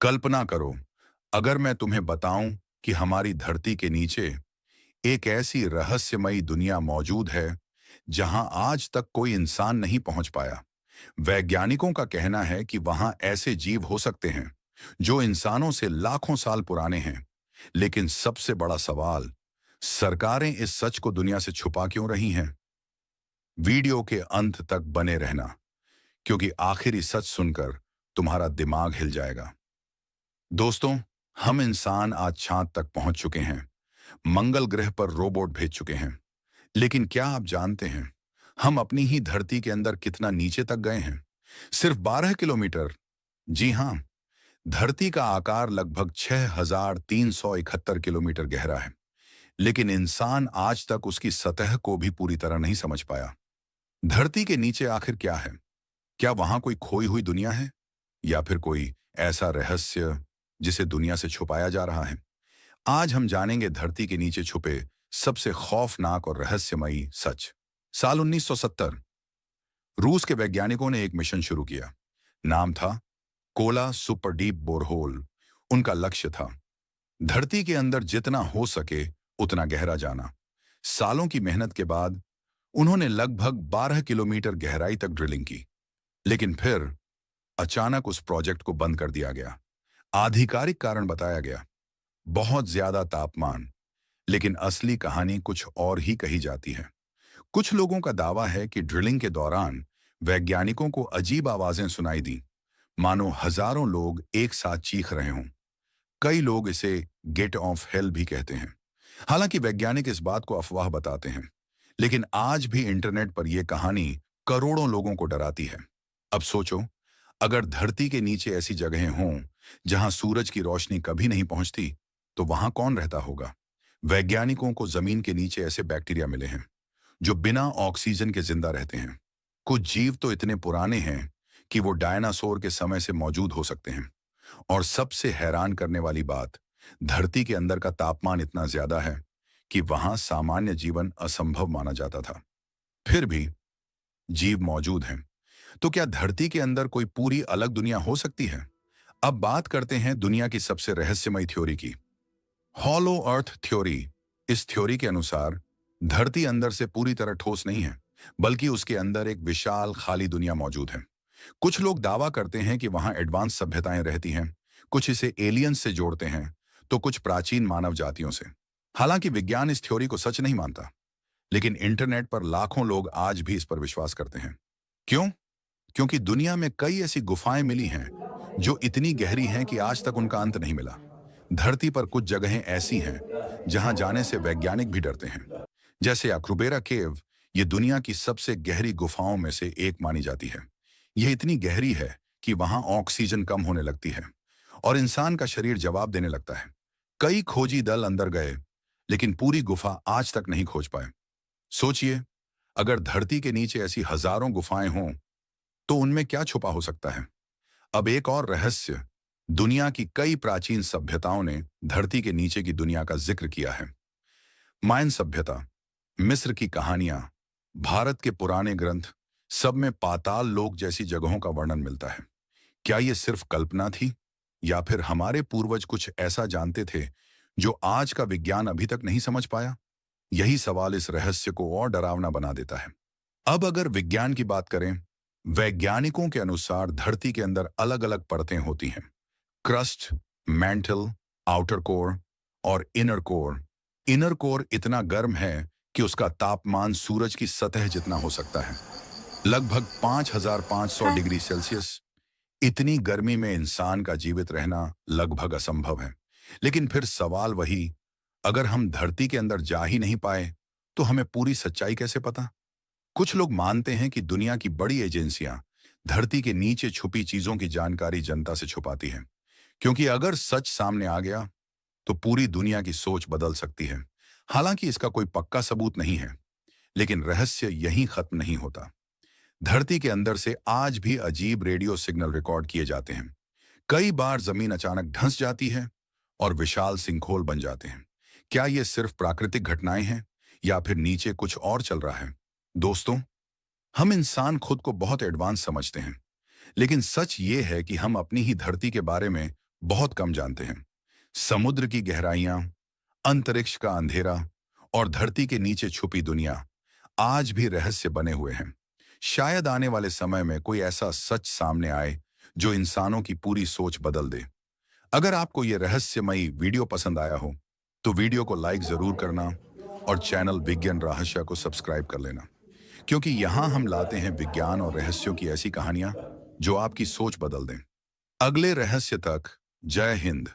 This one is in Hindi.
कल्पना करो, अगर मैं तुम्हें बताऊं कि हमारी धरती के नीचे एक ऐसी रहस्यमयी दुनिया मौजूद है जहां आज तक कोई इंसान नहीं पहुंच पाया। वैज्ञानिकों का कहना है कि वहां ऐसे जीव हो सकते हैं जो इंसानों से लाखों साल पुराने हैं। लेकिन सबसे बड़ा सवाल, सरकारें इस सच को दुनिया से छुपा क्यों रही हैं? वीडियो के अंत तक बने रहना, क्योंकि आखिरी सच सुनकर तुम्हारा दिमाग हिल जाएगा। दोस्तों, हम इंसान आज चांद तक पहुंच चुके हैं, मंगल ग्रह पर रोबोट भेज चुके हैं। लेकिन क्या आप जानते हैं, हम अपनी ही धरती के अंदर कितना नीचे तक गए हैं? सिर्फ 12 किलोमीटर। जी हां, धरती का आकार लगभग 6,371 किलोमीटर गहरा है। लेकिन इंसान आज तक उसकी सतह को भी पूरी तरह नहीं समझ पाया। धरती के नीचे आखिर क्या है? क्या वहां कोई खोई हुई दुनिया है, या फिर कोई ऐसा रहस्य जिसे दुनिया से छुपाया जा रहा है? आज हम जानेंगे धरती के नीचे छुपे सबसे खौफनाक और रहस्यमयी सच। साल 1970 रूस के वैज्ञानिकों ने एक मिशन शुरू किया। नाम था कोला सुपर डीप बोरहोल। उनका लक्ष्य था धरती के अंदर जितना हो सके उतना गहरा जाना। सालों की मेहनत के बाद उन्होंने लगभग 12 किलोमीटर गहराई तक ड्रिलिंग की। लेकिन फिर अचानक उस प्रोजेक्ट को बंद कर दिया गया। आधिकारिक कारण बताया गया, बहुत ज्यादा तापमान। लेकिन असली कहानी कुछ और ही कही जाती है। कुछ लोगों का दावा है कि ड्रिलिंग के दौरान वैज्ञानिकों को अजीब आवाजें सुनाई दी, मानो हजारों लोग एक साथ चीख रहे हों। कई लोग इसे गेट ऑफ हेल भी कहते हैं। हालांकि वैज्ञानिक इस बात को अफवाह बताते हैं, लेकिन आज भी इंटरनेट पर यह कहानी करोड़ों लोगों को डराती है। अब सोचो, अगर धरती के नीचे ऐसी जगहें हों जहां सूरज की रोशनी कभी नहीं पहुंचती, तो वहां कौन रहता होगा? वैज्ञानिकों को जमीन के नीचे ऐसे बैक्टीरिया मिले हैं जो बिना ऑक्सीजन के जिंदा रहते हैं। कुछ जीव तो इतने पुराने हैं कि वो डायनासोर के समय से मौजूद हो सकते हैं। और सबसे हैरान करने वाली बात, धरती के अंदर का तापमान इतना ज्यादा है कि वहां सामान्य जीवन असंभव माना जाता था। फिर भी जीव मौजूद हैं। तो क्या धरती के अंदर कोई पूरी अलग दुनिया हो सकती है? अब बात करते हैं दुनिया की सबसे रहस्यमयी थ्योरी की, हॉलो अर्थ थ्योरी। इस थ्योरी के अनुसार धरती अंदर से पूरी तरह ठोस नहीं है, बल्कि उसके अंदर एक विशाल खाली दुनिया मौजूद है। कुछ लोग दावा करते हैं कि वहां एडवांस सभ्यताएं रहती हैं, कुछ इसे एलियंस से जोड़ते हैं, तो कुछ प्राचीन मानव जातियों से। हालांकि विज्ञान इस थ्योरी को सच नहीं मानता, लेकिन इंटरनेट पर लाखों लोग आज भी इस पर विश्वास करते हैं। क्यों? क्योंकि दुनिया में कई ऐसी गुफाएं मिली हैं जो इतनी गहरी हैं कि आज तक उनका अंत नहीं मिला। धरती पर कुछ जगहें ऐसी हैं जहां जाने से वैज्ञानिक भी डरते हैं, जैसे अक्रुबेरा केव। ये दुनिया की सबसे गहरी गुफाओं में से एक मानी जाती है। यह इतनी गहरी है कि वहां ऑक्सीजन कम होने लगती है और इंसान का शरीर जवाब देने लगता है। कई खोजी दल अंदर गए, लेकिन पूरी गुफा आज तक नहीं खोज पाए। सोचिए, अगर धरती के नीचे ऐसी हजारों गुफाएं हों, तो उनमें क्या छुपा हो सकता है? अब एक और रहस्य, दुनिया की कई प्राचीन सभ्यताओं ने धरती के नीचे की दुनिया का जिक्र किया है। मायन सभ्यता, मिस्र की कहानियां, भारत के पुराने ग्रंथ, सब में पाताल लोक जैसी जगहों का वर्णन मिलता है। क्या ये सिर्फ कल्पना थी, या फिर हमारे पूर्वज कुछ ऐसा जानते थे जो आज का विज्ञान अभी तक नहीं समझ पाया? यही सवाल इस रहस्य को और डरावना बना देता है। अब अगर विज्ञान की बात करें, वैज्ञानिकों के अनुसार धरती के अंदर अलग अलग परतें होती हैं। क्रस्ट, मैंटल, आउटर कोर और इनर कोर। इनर कोर इतना गर्म है कि उसका तापमान सूरज की सतह जितना हो सकता है, लगभग 5,500 डिग्री सेल्सियस। इतनी गर्मी में इंसान का जीवित रहना लगभग असंभव है। लेकिन फिर सवाल वही, अगर हम धरती के अंदर जा ही नहीं पाए, तो हमें पूरी सच्चाई कैसे पता? कुछ लोग मानते हैं कि दुनिया की बड़ी एजेंसियां धरती के नीचे छुपी चीजों की जानकारी जनता से छुपाती हैं, क्योंकि अगर सच सामने आ गया तो पूरी दुनिया की सोच बदल सकती है। हालांकि इसका कोई पक्का सबूत नहीं है, लेकिन रहस्य यहीं खत्म नहीं होता। धरती के अंदर से आज भी अजीब रेडियो सिग्नल रिकॉर्ड किए जाते हैं। कई बार जमीन अचानक धंस जाती है और विशाल सिंखोल बन जाते हैं। क्या ये सिर्फ प्राकृतिक घटनाएं हैं, या फिर नीचे कुछ और चल रहा है? दोस्तों, हम इंसान खुद को बहुत एडवांस समझते हैं, लेकिन सच ये है कि हम अपनी ही धरती के बारे में बहुत कम जानते हैं। समुद्र की गहराइयां, अंतरिक्ष का अंधेरा और धरती के नीचे छुपी दुनिया आज भी रहस्य बने हुए हैं। शायद आने वाले समय में कोई ऐसा सच सामने आए जो इंसानों की पूरी सोच बदल दे। अगर आपको ये रहस्यमयी वीडियो पसंद आया हो, तो वीडियो को लाइक जरूर करना और चैनल विज्ञान रहस्य को सब्सक्राइब कर लेना, क्योंकि यहाँ हम लाते हैं विज्ञान और रहस्यों की ऐसी कहानियां जो आपकी सोच बदल दें। अगले रहस्य तक जय हिंद।